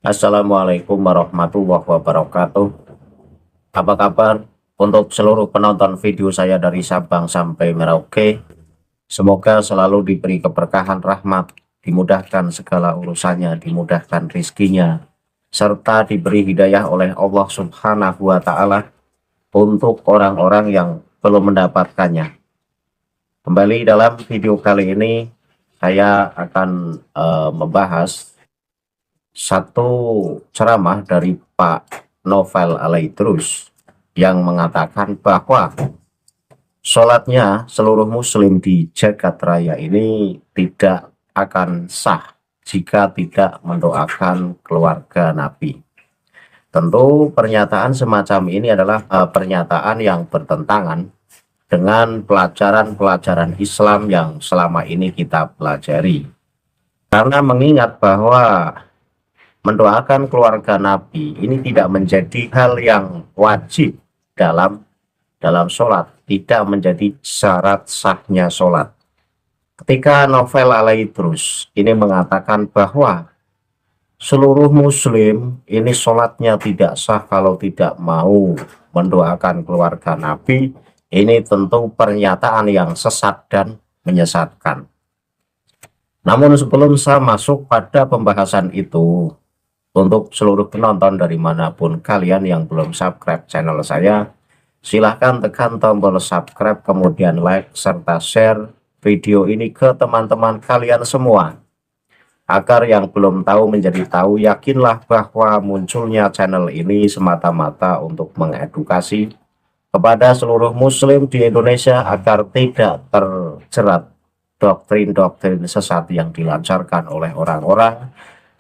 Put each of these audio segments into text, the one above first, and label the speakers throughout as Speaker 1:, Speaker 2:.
Speaker 1: Assalamualaikum warahmatullahi wabarakatuh. Apa kabar untuk seluruh penonton video saya dari Sabang sampai Merauke? Semoga selalu diberi keberkahan rahmat, dimudahkan segala urusannya, dimudahkan rizkinya, serta diberi hidayah oleh Allah Subhanahu wa Ta'ala untuk orang-orang yang belum mendapatkannya. Kembali dalam video kali ini, saya akan membahas satu ceramah dari Pak Novel Alaidrus yang mengatakan bahwa sholatnya seluruh muslim di jagat raya ini tidak akan sah jika tidak mendoakan keluarga Nabi. Tentu pernyataan semacam ini adalah pernyataan yang bertentangan dengan pelajaran-pelajaran Islam yang selama ini kita pelajari. Karena mengingat bahwa mendoakan keluarga Nabi ini tidak menjadi hal yang wajib dalam sholat, tidak menjadi syarat sahnya sholat. Ketika Novel Alaidrus ini mengatakan bahwa seluruh muslim ini sholatnya tidak sah kalau tidak mau mendoakan keluarga Nabi, ini tentu pernyataan yang sesat dan menyesatkan. Namun sebelum saya masuk pada pembahasan itu, untuk seluruh penonton dari manapun kalian yang belum subscribe channel saya, silahkan tekan tombol subscribe, kemudian like, serta share video ini ke teman-teman kalian semua. Agar yang belum tahu menjadi tahu, yakinlah bahwa munculnya channel ini semata-mata untuk mengedukasi kepada seluruh muslim di Indonesia agar tidak terjerat doktrin-doktrin sesat yang dilancarkan oleh orang-orang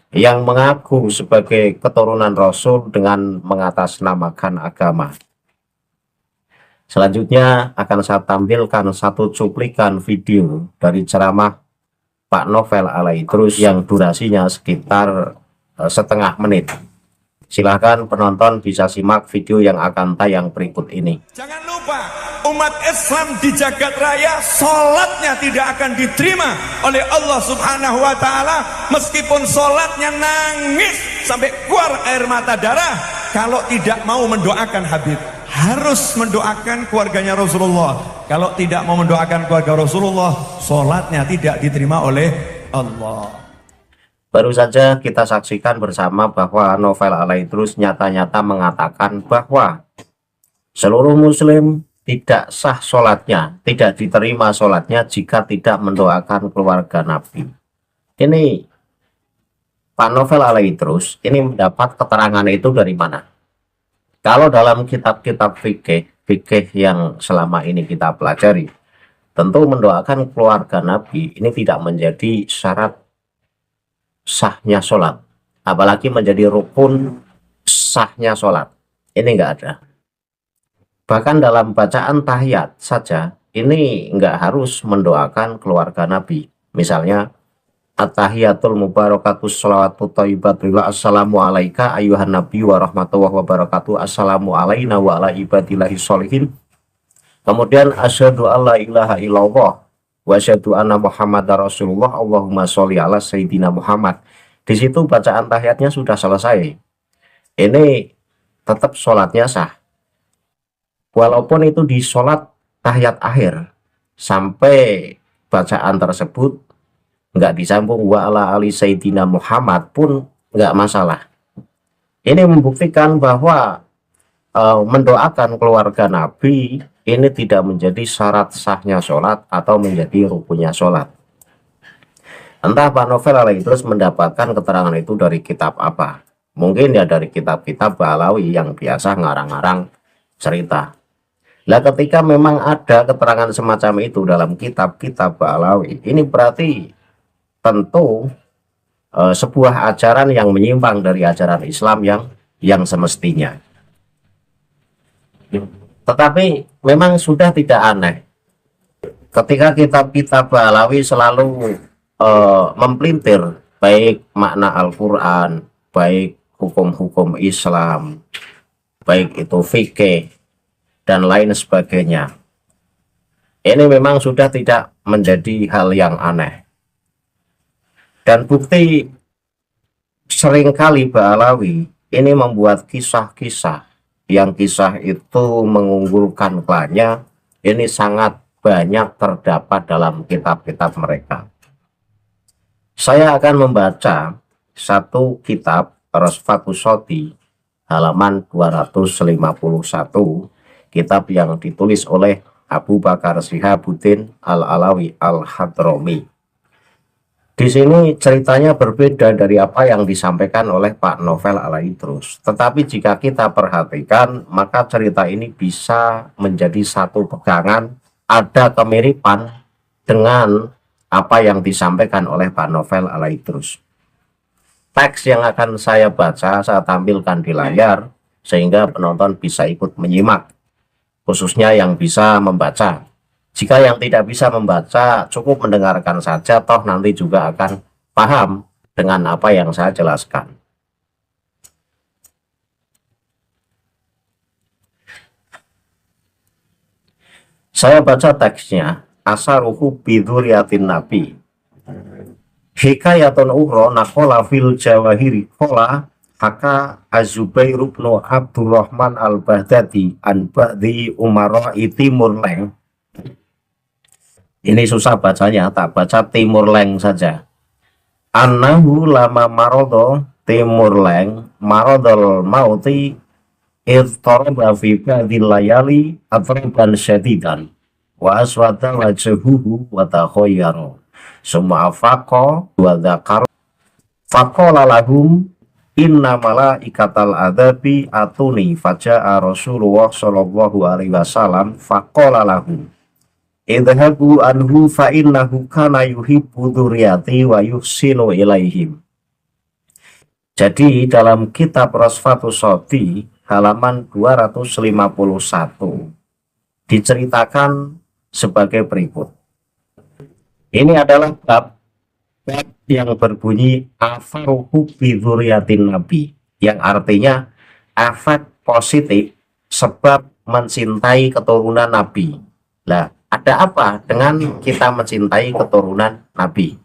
Speaker 1: yang mengaku sebagai keturunan Rasul dengan mengatasnamakan agama. Selanjutnya akan saya tampilkan satu cuplikan video dari ceramah Pak Novel Alaidrus yang durasinya sekitar setengah menit. Silahkan penonton bisa simak video yang akan tayang berikut ini.
Speaker 2: Jangan lupa, umat Islam di jagat raya sholatnya tidak akan diterima oleh Allah Subhanahu wa Ta'ala, meskipun sholatnya nangis sampai keluar air mata darah kalau tidak mau mendoakan Habib. Harus mendoakan keluarganya Rasulullah. Kalau tidak mau mendoakan keluarga Rasulullah, sholatnya tidak diterima oleh Allah.
Speaker 1: Baru saja kita saksikan bersama bahwa Novel Alaidrus nyata-nyata mengatakan bahwa seluruh muslim tidak sah sholatnya, tidak diterima sholatnya jika tidak mendoakan keluarga Nabi. Ini Pak Novel Alaidrus ini mendapat keterangan itu dari mana? Kalau dalam kitab-kitab fikih yang selama ini kita pelajari, tentu mendoakan keluarga Nabi ini tidak menjadi syarat sahnya sholat, apalagi menjadi rukun sahnya sholat. Ini enggak ada. Bahkan dalam bacaan tahiyat saja ini enggak harus mendoakan keluarga Nabi. Misalnya at-tahiyatul mubarakatus sholawatut thayyibatullah, assalamu alaika ayuhan nabi wa rahmatullahi wabarakatuh, assalamu alaina wa ala ibadillahi sholihin, kemudian asyhadu alla ilaha illallah wa asyhadu anna muhammadar rasulullah, Allahumma sholli ala sayyidina Muhammad. Di situ bacaan tahiyatnya sudah selesai. Ini tetap sholatnya sah. Walaupun itu di sholat tahiyat akhir, sampai bacaan tersebut nggak disambung wa ala ali sayyidina Muhammad pun nggak masalah. Ini membuktikan bahwa mendoakan keluarga Nabi ini tidak menjadi syarat sahnya sholat atau menjadi rukunnya sholat. Entah Pak Novel Alaidrus mendapatkan keterangan itu dari kitab apa. Mungkin ya dari kitab-kitab Balawi yang biasa ngarang-ngarang cerita. Nah, ketika memang ada keterangan semacam itu dalam kitab-kitab Balawi, ini berarti tentu sebuah ajaran yang menyimpang dari ajaran Islam yang semestinya. Tetapi memang sudah tidak aneh ketika kitab-kitab Balawi selalu mempelintir baik makna Al-Quran, baik hukum-hukum Islam, baik itu fikih dan lain sebagainya. Ini memang sudah tidak menjadi hal yang aneh. Dan bukti seringkali Ba'alawi ini membuat kisah-kisah yang kisah itu mengunggulkan klannya, ini sangat banyak terdapat dalam kitab-kitab mereka. Saya akan membaca satu kitab Rosfatus Shoti halaman 251, kitab yang ditulis oleh Abu Bakar Syihabuddin Al-Alawi Al-Hadrami. Di sini ceritanya berbeda dari apa yang disampaikan oleh Pak Novel Alaidrus. Tetapi jika kita perhatikan, maka cerita ini bisa menjadi satu pegangan, ada kemiripan dengan apa yang disampaikan oleh Pak Novel Alaidrus. Teks yang akan saya baca, saya tampilkan di layar, sehingga penonton bisa ikut menyimak, khususnya yang bisa membaca. Jika yang tidak bisa membaca, cukup mendengarkan saja, toh nanti juga akan paham dengan apa yang saya jelaskan. Saya baca teksnya, Asaruhu bidhuriyatin Nabi. Hikayatun ukhra naqala fil jawahiri qala haka Az-Zubair bin Abdurrahman Al-Baghdadi an ba'di umara Timur Leng. Ini susah bacanya, tak baca Timur Leng saja. Annahu lama marodo Timur Leng marodol mauti idtaraba fi ba'dil layali atraban syadidan wa aswada wajhuhu wa takhayyara summa afaqa wa dzakar faqala lahum inna malaikatal adabi atuni faja'a Rasulullah sallallahu alaihi wasallam faqala lahum idhabu anhu fa innahu kana yuhibbu dzurriyyati wa yuhsinu ilaihim. Jadi dalam kitab Rosfatus Shoti halaman 251 diceritakan sebagai berikut. Ini adalah bab yang berbunyi afaruhu bi dzurriyyatin Nabi, yang artinya efek positif sebab mencintai keturunan Nabi. Lah, ada apa dengan kita mencintai keturunan Nabi?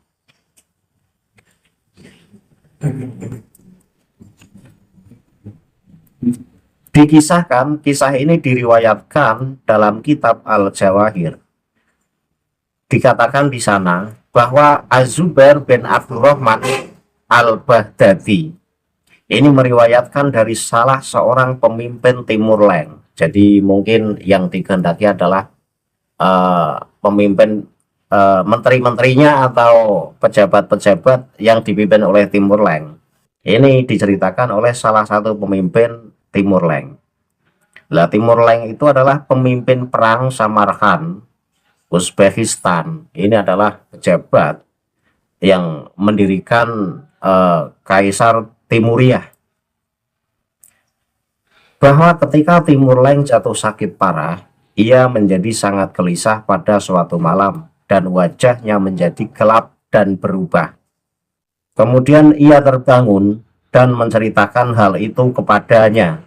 Speaker 1: Dikisahkan, kisah ini diriwayatkan dalam kitab Al-Jawahir. Dikatakan di sana bahwa Az-Zubair bin Abdurrahman Al-Baghdadi ini meriwayatkan dari salah seorang pemimpin Timur Leng. Jadi mungkin yang dikehendaki adalah pemimpin menteri-menterinya atau pejabat-pejabat yang dipimpin oleh Timur Leng. Ini diceritakan oleh salah satu pemimpin Timur Leng. Lah, Timur Leng itu adalah pemimpin perang Samarkand, Uzbekistan. Ini adalah pejabat yang mendirikan Kaisar Timuriah. Bahwa ketika Timur Leng jatuh sakit parah, ia menjadi sangat gelisah pada suatu malam dan wajahnya menjadi gelap dan berubah. Kemudian ia terbangun dan menceritakan hal itu kepadanya.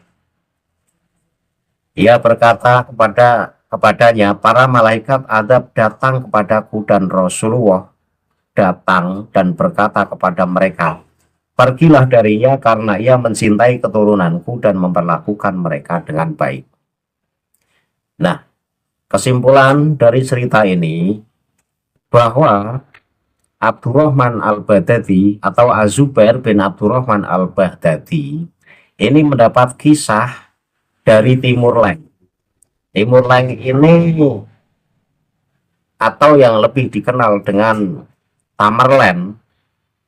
Speaker 1: Ia berkata kepadanya, para malaikat adab datang kepadaku dan Rasulullah datang dan berkata kepada mereka, pergilah darinya karena ia mencintai keturunanku dan memperlakukan mereka dengan baik. Nah, kesimpulan dari cerita ini bahwa Abdurrahman Al-Baghdadi atau Az-Zubair bin Abdurrahman Al-Baghdadi ini mendapat kisah dari Timur Leng. Timur Leng ini atau yang lebih dikenal dengan Tamerlane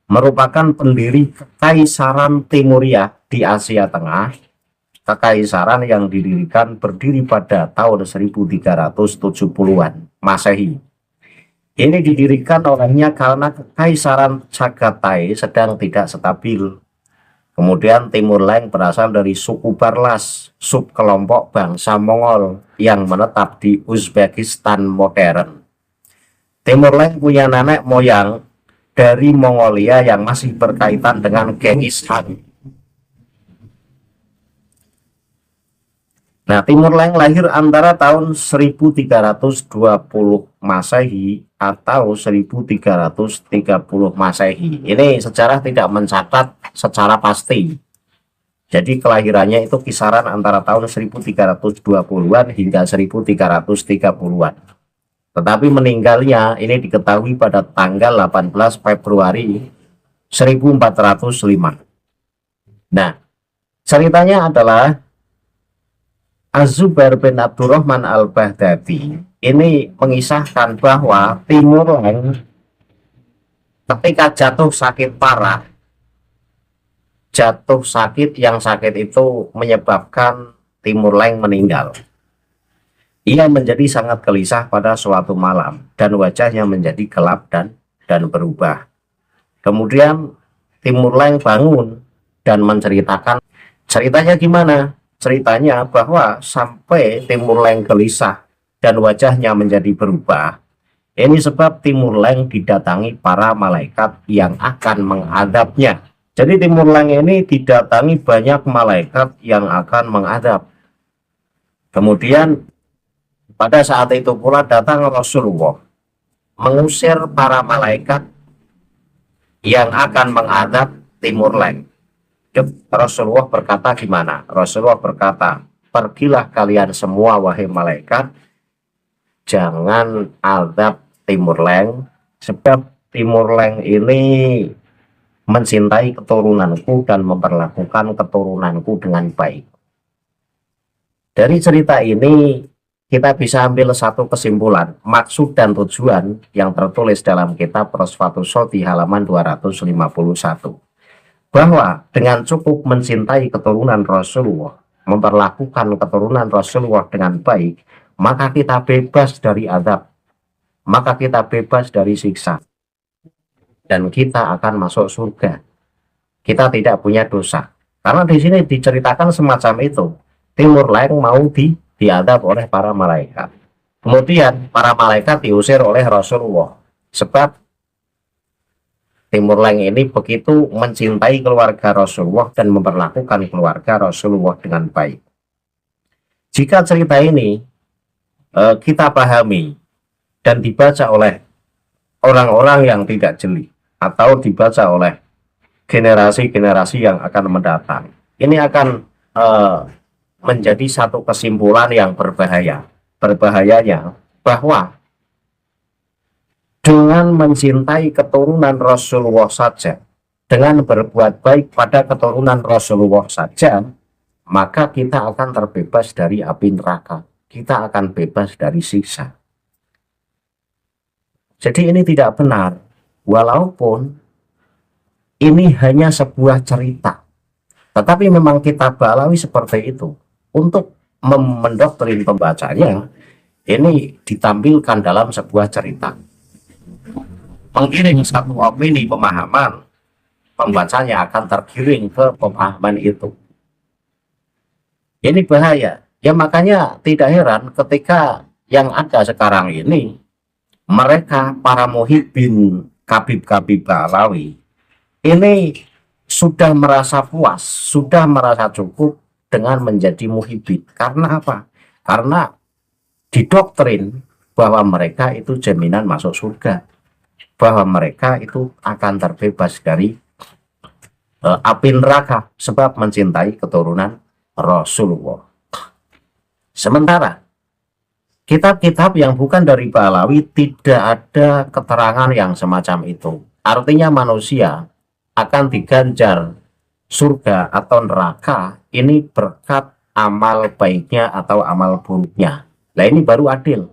Speaker 1: merupakan pendiri Kekaisaran Timuriah di Asia Tengah. Kekaisaran yang didirikan berdiri pada tahun 1370-an Masehi. Ini didirikan olehnya karena Kekaisaran Chagatai sedang tidak stabil. Kemudian Timur Leng berasal dari suku Barlas, subkelompok bangsa Mongol yang menetap di Uzbekistan modern. Timur Leng punya nenek moyang dari Mongolia yang masih berkaitan dengan Genghis Khan. Nah, Timur Leng lahir antara tahun 1320 Masehi atau 1330 Masehi. Ini sejarah tidak mencatat secara pasti. Jadi kelahirannya itu kisaran antara tahun 1320-an hingga 1330-an. Tetapi meninggalnya ini diketahui pada tanggal 18 Februari 1405. Nah, ceritanya adalah Az-Zubair bin Abdurrahman Al-Baghdadi ini mengisahkan bahwa Timur Leng ketika jatuh sakit parah, jatuh sakit yang sakit itu menyebabkan Timur Leng meninggal. Ia menjadi sangat gelisah pada suatu malam dan wajahnya menjadi gelap dan berubah. Kemudian Timur Leng bangun dan menceritakan ceritanya gimana? Ceritanya bahwa sampai Timur Leng gelisah dan wajahnya menjadi berubah, ini sebab Timur Leng didatangi para malaikat yang akan mengadabnya. Jadi Timur Leng ini didatangi banyak malaikat yang akan mengadab. Kemudian pada saat itu pula datang Rasulullah mengusir para malaikat yang akan mengadab Timur Leng. Rasulullah berkata gimana? Rasulullah berkata, pergilah kalian semua wahai malaikat, jangan adab Timur Leng, sebab Timur Leng ini mencintai keturunanku dan memperlakukan keturunanku dengan baik. Dari cerita ini kita bisa ambil satu kesimpulan, maksud dan tujuan yang tertulis dalam kitab Rosfatus Shoti halaman 251. Bahwa dengan cukup mencintai keturunan Rasulullah, memperlakukan keturunan Rasulullah dengan baik, maka kita bebas dari azab, maka kita bebas dari siksa, dan kita akan masuk surga. Kita tidak punya dosa. Karena di sini diceritakan semacam itu. Timur Leng mau diadab oleh para malaikat. Kemudian para malaikat diusir oleh Rasulullah. Sebab Timur Leng ini begitu mencintai keluarga Rasulullah dan memperlakukan keluarga Rasulullah dengan baik. Jika cerita ini kita pahami dan dibaca oleh orang-orang yang tidak jeli atau dibaca oleh generasi-generasi yang akan mendatang, ini akan menjadi satu kesimpulan yang berbahaya. Berbahayanya bahwa dengan mencintai keturunan Rasulullah saja, dengan berbuat baik pada keturunan Rasulullah saja, maka kita akan terbebas dari api neraka. Kita akan bebas dari siksa. Jadi ini tidak benar, walaupun ini hanya sebuah cerita. Tetapi memang kitab Ba'alawi seperti itu. Untuk mendoktrin pembacanya, ini ditampilkan dalam sebuah cerita. Mengiring satu opini pemahaman, pembacanya akan tergiring ke pemahaman itu. Ini bahaya. Ya makanya tidak heran ketika yang ada sekarang ini, mereka para muhibbin Habib-Habib Ba'alawi ini sudah merasa puas, sudah merasa cukup dengan menjadi muhibbin. Karena apa? Karena didoktrin bahwa mereka itu jaminan masuk surga, bahwa mereka itu akan terbebas dari api neraka sebab mencintai keturunan Rasulullah. Sementara kitab-kitab yang bukan dari Ba'alawi tidak ada keterangan yang semacam itu. Artinya manusia akan diganjar surga atau neraka ini berkat amal baiknya atau amal buruknya. Nah ini baru adil.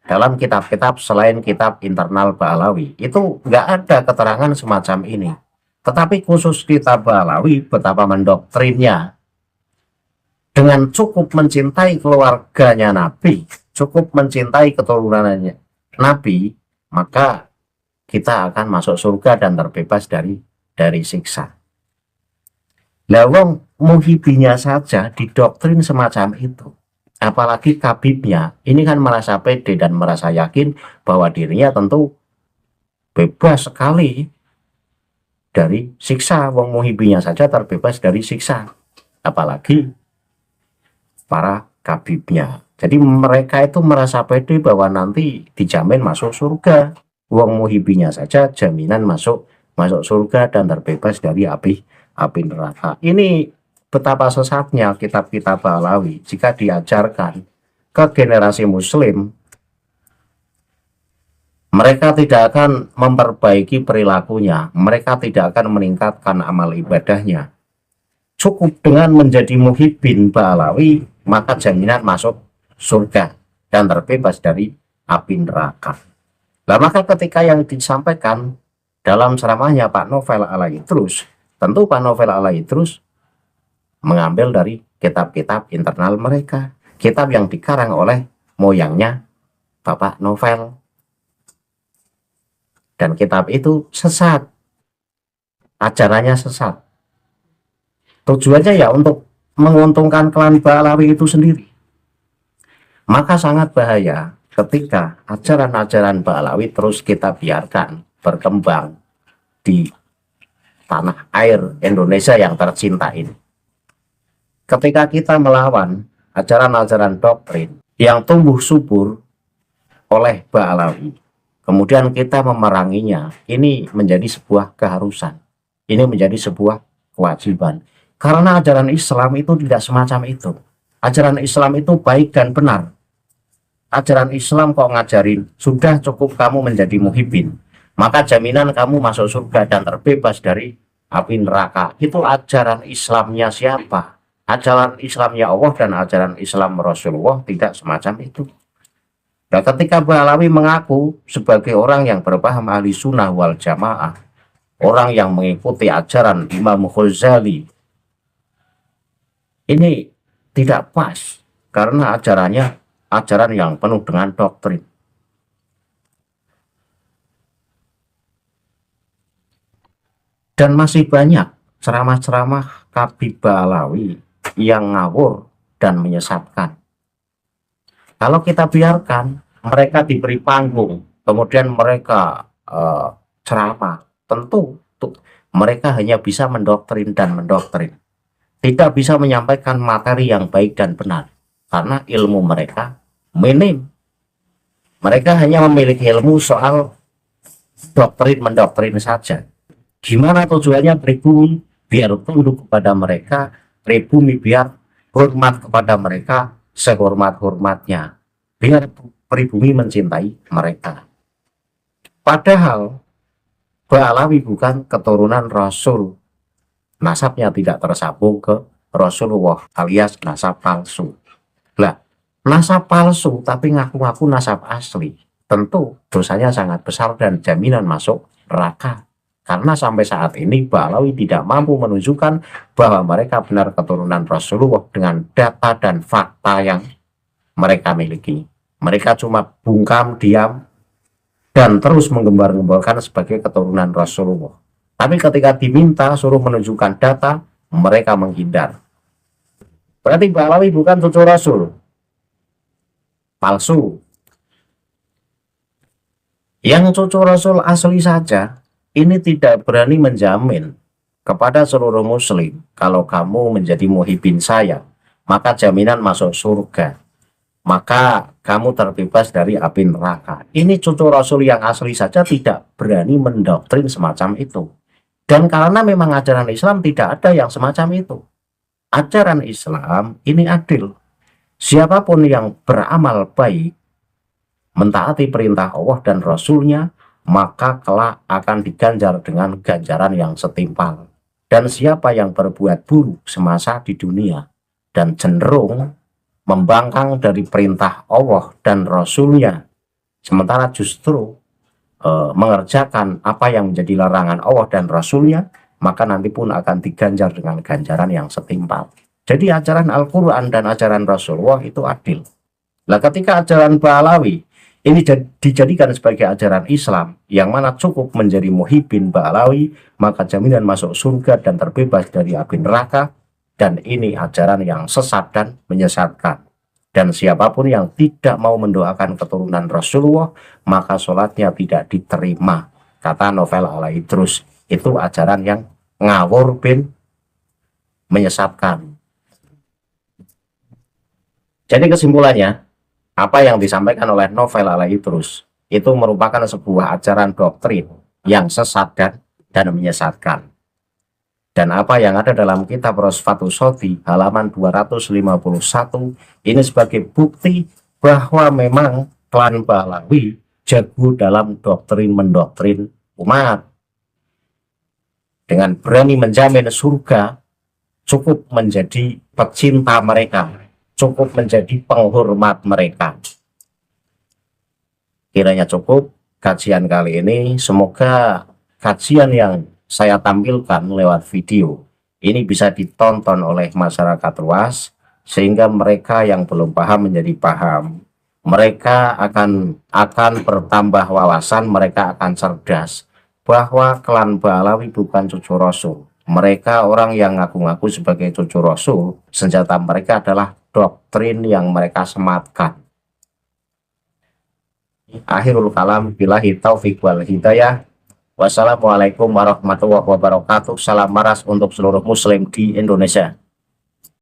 Speaker 1: Dalam kitab-kitab selain kitab internal Ba'alawi itu nggak ada keterangan semacam ini. Tetapi khusus kitab Ba'alawi betapa mendoktrinnya. Dengan cukup mencintai keluarganya Nabi, cukup mencintai keturunannya Nabi, maka kita akan masuk surga dan terbebas dari siksa. Lawang muhibinya saja didoktrin semacam itu. Apalagi kabibnya, ini kan merasa pede dan merasa yakin bahwa dirinya tentu bebas sekali dari siksa. Wong muhibinya saja terbebas dari siksa. Apalagi para kabibnya. Jadi mereka itu merasa pede bahwa nanti dijamin masuk surga. Wong muhibinya saja jaminan masuk surga dan terbebas dari api neraka. Ini betapa sesatnya kitab-kitab Ba'alawi jika diajarkan ke generasi muslim. Mereka tidak akan memperbaiki perilakunya, mereka tidak akan meningkatkan amal ibadahnya. Cukup dengan menjadi muhibbin Ba'alawi, maka jaminan masuk surga dan terbebas dari api neraka. Nah, maka ketika yang disampaikan dalam ceramahnya Pak Novel Al-Idrus, tentu Pak Novel Al-Idrus mengambil dari kitab-kitab internal mereka, kitab yang dikarang oleh moyangnya Bapak Novel. Dan kitab itu sesat, ajarannya sesat. Tujuannya ya untuk menguntungkan klan Ba'alawi itu sendiri. Maka sangat bahaya ketika ajaran-ajaran Ba'alawi terus kita biarkan berkembang di tanah air Indonesia yang tercinta ini. Ketika kita melawan ajaran-ajaran doktrin yang tumbuh subur oleh Ba'alawi, kemudian kita memeranginya, ini menjadi sebuah keharusan, ini menjadi sebuah kewajiban. Karena ajaran Islam itu tidak semacam itu. Ajaran Islam itu baik dan benar. Ajaran Islam kok ngajarin, sudah cukup kamu menjadi muhibbin, maka jaminan kamu masuk surga dan terbebas dari api neraka. Itu ajaran Islamnya siapa? Ajaran Islamnya Allah dan ajaran Islam Rasulullah tidak semacam itu. Dan ketika Ba'alawi mengaku sebagai orang yang berpaham ahli sunnah wal jamaah, orang yang mengikuti ajaran Imam Ghazali, ini tidak pas karena ajarannya ajaran yang penuh dengan doktrin. Dan masih banyak ceramah-ceramah Habib Ba'alawi yang ngawur dan menyesatkan. Kalau kita biarkan mereka diberi panggung, kemudian mereka ceramah, tentu mereka hanya bisa mendoktrin dan mendoktrin. Tidak bisa menyampaikan materi yang baik dan benar, karena ilmu mereka minim. Mereka hanya memiliki ilmu soal doktrin mendoktrin saja. Gimana tujuannya pribumi? Biar tunduk kepada mereka, pribumi biar hormat kepada mereka sehormat-hormatnya, biar pribumi mencintai mereka. Padahal Ba'alawi bukan keturunan Rasul, nasabnya tidak tersambung ke Rasulullah alias nasab palsu. Lah, nasab palsu tapi ngaku-ngaku nasab asli, tentu dosanya sangat besar dan jaminan masuk neraka. Karena sampai saat ini Ba'alawi tidak mampu menunjukkan bahwa mereka benar keturunan Rasulullah dengan data dan fakta yang mereka miliki. Mereka cuma bungkam, diam, dan terus menggembar-gemborkan sebagai keturunan Rasulullah. Tapi ketika diminta suruh menunjukkan data, mereka menghindar. Berarti Ba'alawi bukan cucu Rasul, palsu. Yang cucu Rasul asli saja ini tidak berani menjamin kepada seluruh muslim, kalau kamu menjadi muhibbin saya, maka jaminan masuk surga, maka kamu terbebas dari api neraka. Ini cucu Rasul yang asli saja tidak berani mendoktrin semacam itu. Dan karena memang ajaran Islam tidak ada yang semacam itu. Ajaran Islam ini adil. Siapapun yang beramal baik, mentaati perintah Allah dan Rasulnya, maka kelak akan diganjar dengan ganjaran yang setimpal. Dan siapa yang berbuat buruk semasa di dunia dan cenderung membangkang dari perintah Allah dan Rasulnya, sementara justru mengerjakan apa yang menjadi larangan Allah dan Rasulnya, maka nanti pun akan diganjar dengan ganjaran yang setimpal. Jadi ajaran Al-Quran dan ajaran Rasulullah itu adil. Nah, ketika ajaran Ba'alawi ini dijadikan sebagai ajaran Islam yang mana cukup menjadi muhibbin Ba'alawi, maka jaminan masuk surga dan terbebas dari api neraka. Dan ini ajaran yang sesat dan menyesatkan. Dan siapapun yang tidak mau mendoakan keturunan Rasulullah, maka sholatnya tidak diterima. Kata Novel Al-Idrus, itu ajaran yang ngawur bin menyesatkan. Jadi kesimpulannya, apa yang disampaikan oleh Novel Al-Idrus itu merupakan sebuah ajaran doktrin yang sesat dan menyesatkan. Dan apa yang ada dalam kitab Rosfatus Shoti halaman 251 ini sebagai bukti bahwa memang klan Pahlawi jago dalam doktrin mendoktrin umat. Dengan berani menjamin surga, cukup menjadi pecinta mereka, cukup menjadi penghormat mereka. Kiranya cukup kajian kali ini. Semoga kajian yang saya tampilkan lewat video ini bisa ditonton oleh masyarakat luas, sehingga mereka yang belum paham menjadi paham. Mereka akan bertambah wawasan, mereka akan cerdas bahwa klan Pahlawi bukan cucu Rasul. Mereka orang yang ngaku-ngaku sebagai cucu Rasul, senjata mereka adalah doktrin yang mereka sematkan. Akhirul kalam, billahi taufiq wal hidayah. Wassalamualaikum warahmatullahi wabarakatuh. Salam maras untuk seluruh muslim di Indonesia.